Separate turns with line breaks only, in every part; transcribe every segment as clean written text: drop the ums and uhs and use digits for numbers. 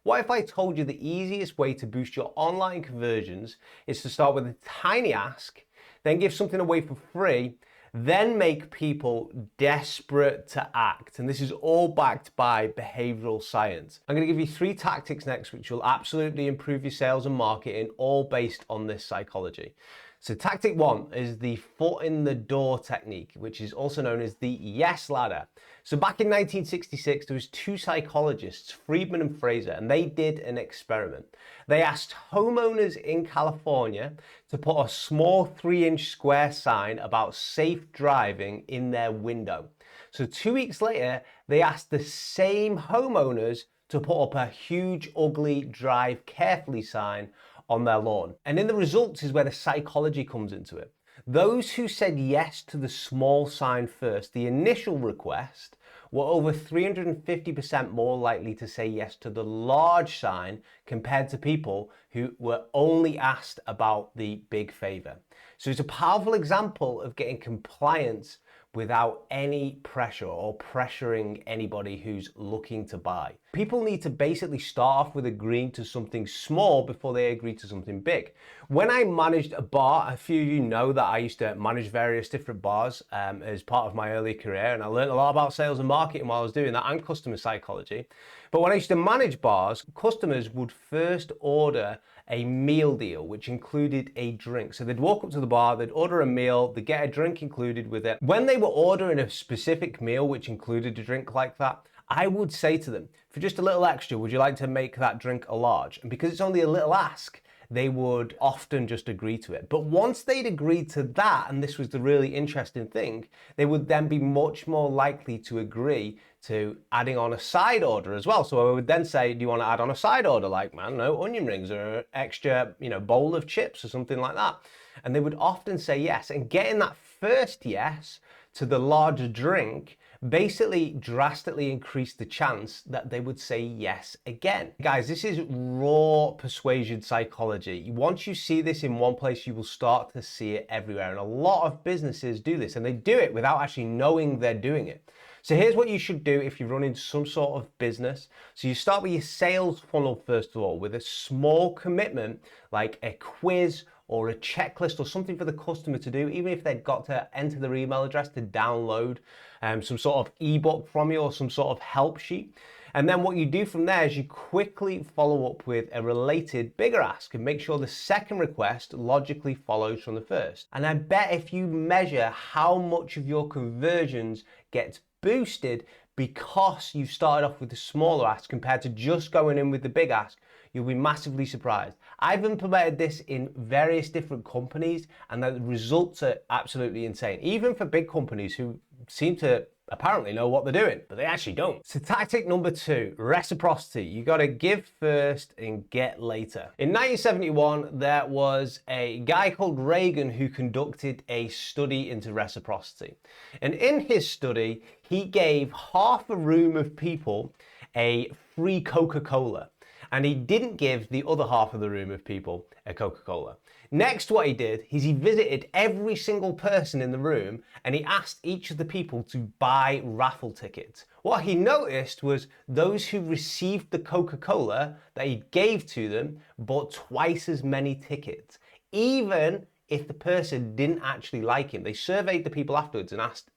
What if I told you the easiest way to boost your online conversions is to start with a tiny ask, then give something away for free, then make people desperate to act? And this is all backed by behavioral science. I'm going to give you 3 tactics next which will absolutely improve your sales and marketing, all based on this psychology. So tactic 1 is the foot in the door technique, which is also known as the yes ladder. So back in 1966, there was 2 psychologists, Friedman and Fraser, and they did an experiment. They asked homeowners in California to put a small 3-inch square sign about safe driving in their window. So 2 weeks later, they asked the same homeowners to put up a huge, ugly drive carefully sign on their lawn. And in the results is where the psychology comes into it. Those who said yes to the small sign first, the initial request, were over 350% more likely to say yes to the large sign compared to people who were only asked about the big favor. So it's a powerful example of getting compliance without any pressure or pressuring anybody who's looking to buy. People need to basically start off with agreeing to something small before they agree to something big. When I managed a bar, a few of you know that I used to manage various different bars as part of my early career, and I learned a lot about sales and marketing while I was doing that, and customer psychology. But when I used to manage bars, customers would first order a meal deal, which included a drink. So they'd walk up to the bar, they'd order a meal, they'd get a drink included with it. When they were ordering a specific meal, which included a drink like that, I would say to them, for just a little extra, would you like to make that drink a large? And because it's only a little ask, they would often just agree to it. But once they'd agreed to that, and this was the really interesting thing, they would then be much more likely to agree to adding on a side order as well. So I would then say, do you want to add on a side order, like, man, no, onion rings or an extra, bowl of chips or something like that? And they would often say yes. And getting that first yes to the larger drink basically drastically increased the chance that they would say yes again. Guys, this is raw persuasion psychology. Once you see this in one place, you will start to see it everywhere. And a lot of businesses do this, and they do it without actually knowing they're doing it. So here's what you should do if you run into some sort of business. So you start with your sales funnel first of all, with a small commitment like a quiz or a checklist or something for the customer to do, even if they've got to enter their email address to download some sort of ebook from you or some sort of help sheet. And then what you do from there is you quickly follow up with a related bigger ask and make sure the second request logically follows from the first. And I bet if you measure how much of your conversions gets boosted because you started off with the smaller ask compared to just going in with the big ask, you'll be massively surprised. I've implemented this in various different companies, and the results are absolutely insane. Even for big companies who seem to apparently know what they're doing, but they actually don't. So tactic number 2, reciprocity. You gotta give first and get later. In 1971, there was a guy called Reagan who conducted a study into reciprocity. And in his study, he gave half a room of people a free Coca-Cola. And he didn't give the other half of the room of people a Coca-Cola. Next, what he did is he visited every single person in the room and he asked each of the people to buy raffle tickets. What he noticed was those who received the Coca-Cola that he gave to them bought twice as many tickets, even if the person didn't actually like him. They surveyed the people afterwards and asked,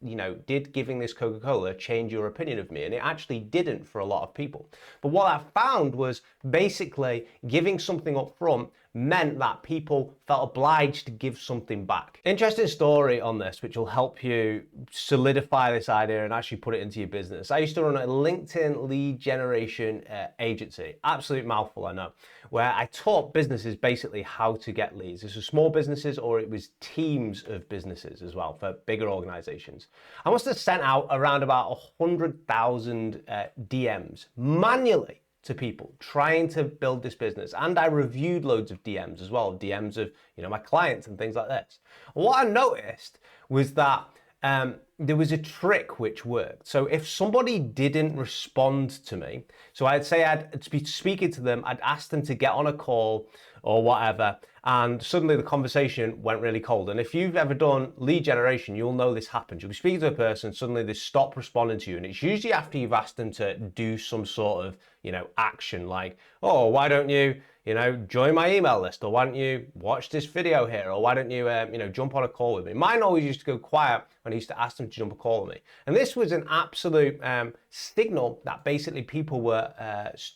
did giving this Coca-Cola change your opinion of me? And it actually didn't for a lot of people. But what I found was basically giving something up front meant that people felt obliged to give something back. Interesting story on this, which will help you solidify this idea and actually put it into your business. I used to run a LinkedIn lead generation agency, absolute mouthful, I know, where I taught businesses basically how to get leads. This was small businesses or it was teams of businesses as well for bigger organizations. I must have sent out around about 100,000 DMs manually to people trying to build this business. And I reviewed loads of DMs as well, DMs of my clients and things like this. What I noticed was that there was a trick which worked. So if somebody didn't respond to me, so I'd say I'd be speaking to them, I'd ask them to get on a call or whatever, and suddenly the conversation went really cold. And if you've ever done lead generation, you'll know this happens. You'll be speaking to a person, suddenly they stop responding to you, and it's usually after you've asked them to do some sort of, action, like, oh, why don't you, join my email list, or why don't you watch this video here, or why don't you, jump on a call with me. Mine always used to go quiet when I used to ask them to jump a call with me. And this was an absolute signal that basically people were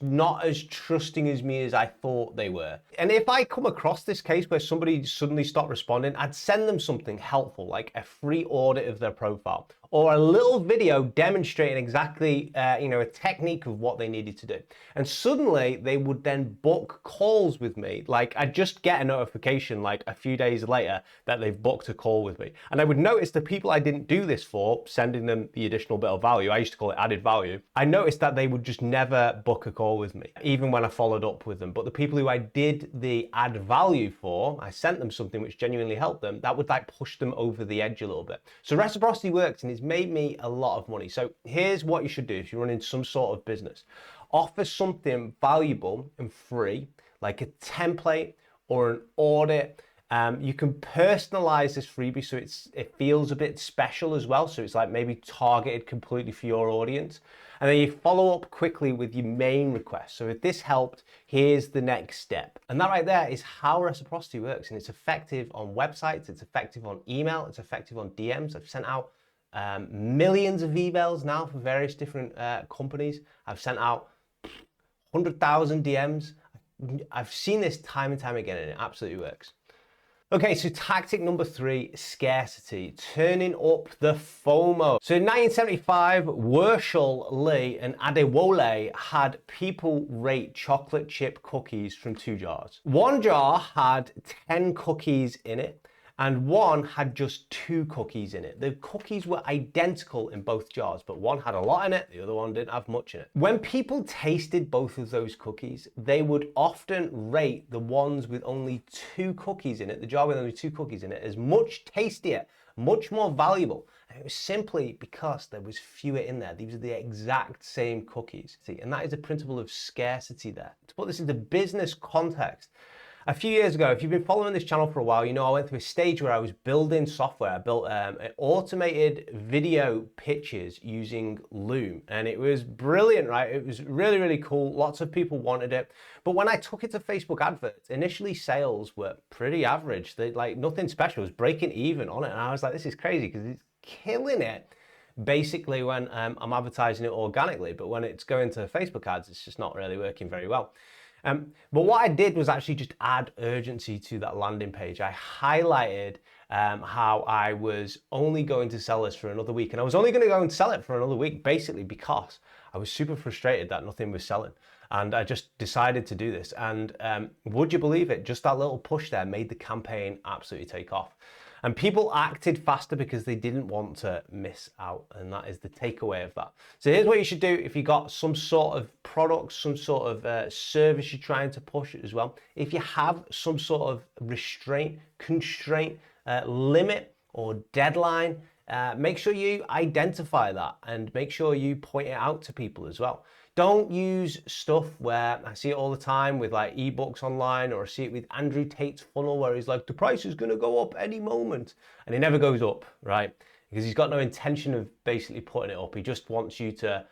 not as trusting as me as I thought they were. And if I come across this case where somebody suddenly stopped responding, I'd send them something helpful, like a free audit of their profile, or a little video demonstrating exactly, a technique of what they needed to do. And suddenly they would then book calls with me. Like, I'd just get a notification like a few days later that they've booked a call with me. And I would notice the people I didn't do this for, sending them the additional bit of value, I used to call it added value, I noticed that they would just never book a call with me, even when I followed up with them. But the people who I did the add value for, I sent them something which genuinely helped them, that would like push them over the edge a little bit. So reciprocity works, and it's made me a lot of money. So here's what you should do if you're running some sort of business. Offer something valuable and free, like a template or an audit. You can personalize this freebie so it feels a bit special as well. So it's like maybe targeted completely for your audience. And then you follow up quickly with your main request. So if this helped, here's the next step. And that right there is how reciprocity works. And it's effective on websites, it's effective on email, it's effective on DMs. I've sent out millions of emails now for various different companies. I've sent out 100,000 DMs. I've seen this time and time again, and it absolutely works. Okay, so tactic number 3, scarcity, turning up the FOMO. So in 1975, Wershel, Lee, and Adewole had people rate chocolate chip cookies from 2 jars. One jar had 10 cookies in it, and one had just 2 cookies in it. The cookies were identical in both jars, but one had a lot in it, the other one didn't have much in it. When people tasted both of those cookies, they would often rate the ones with only 2 cookies in it, the jar with only 2 cookies in it, as much tastier, much more valuable. And it was simply because there was fewer in there. These are the exact same cookies. See, and that is a principle of scarcity there. To put this into business context, a few years ago, if you've been following this channel for a while, you know I went through a stage where I was building software. I built automated video pitches using Loom, and it was brilliant, right? It was really, really cool. Lots of people wanted it. But when I took it to Facebook adverts, initially sales were pretty average. They, like, nothing special. It was breaking even on it. And I was like, this is crazy because it's killing it basically when I'm advertising it organically. But when it's going to Facebook ads, it's just not really working very well. But what I did was actually just add urgency to that landing page. I highlighted how I was only going to sell this for another week. And I was only going to go and sell it for another week, basically because I was super frustrated that nothing was selling. And I just decided to do this. And would you believe it? Just that little push there made the campaign absolutely take off. And people acted faster because they didn't want to miss out. And that is the takeaway of that. So here's what you should do if you got some sort of product, some sort of service you're trying to push as well. If you have some sort of restraint, constraint, limit, or deadline, make sure you identify that and make sure you point it out to people as well. Don't use stuff where I see it all the time with like ebooks online, or I see it with Andrew Tate's funnel where he's like, the price is going to go up any moment, and it never goes up, right? Because he's got no intention of basically putting it up. He just wants you to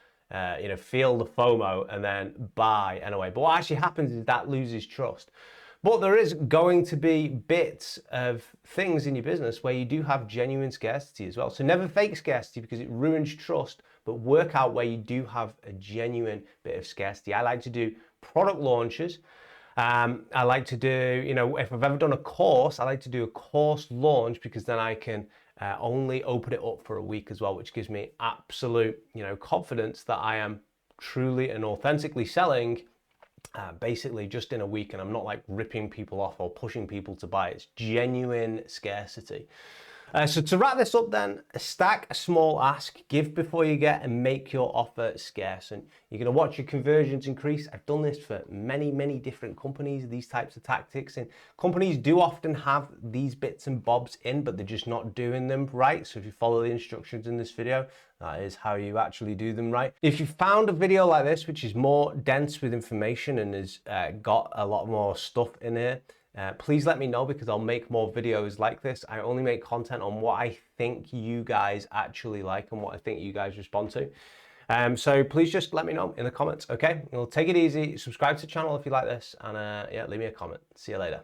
feel the FOMO and then buy anyway. But what actually happens is that loses trust. But there is going to be bits of things in your business where you do have genuine scarcity as well. So never fake scarcity because it ruins trust, but work out where you do have a genuine bit of scarcity. I like to do product launches. I like to do, if I've ever done a course, I like to do a course launch because then I can only open it up for a week as well, which gives me absolute, confidence that I am truly and authentically selling basically just in a week, and I'm not like ripping people off or pushing people to buy. It's genuine scarcity. So to wrap this up then, stack a small ask, give before you get, and make your offer scarce. And you're going to watch your conversions increase. I've done this for many, many different companies, these types of tactics. And companies do often have these bits and bobs in, but they're just not doing them right. So if you follow the instructions in this video, that is how you actually do them right. If you found a video like this, which is more dense with information and has got a lot more stuff in here, please let me know, because I'll make more videos like this. I only make content on what I think you guys actually like and what I think you guys respond to. So please just let me know in the comments, okay? We'll take it easy. Subscribe to the channel if you like this, and yeah, leave me a comment. See you later.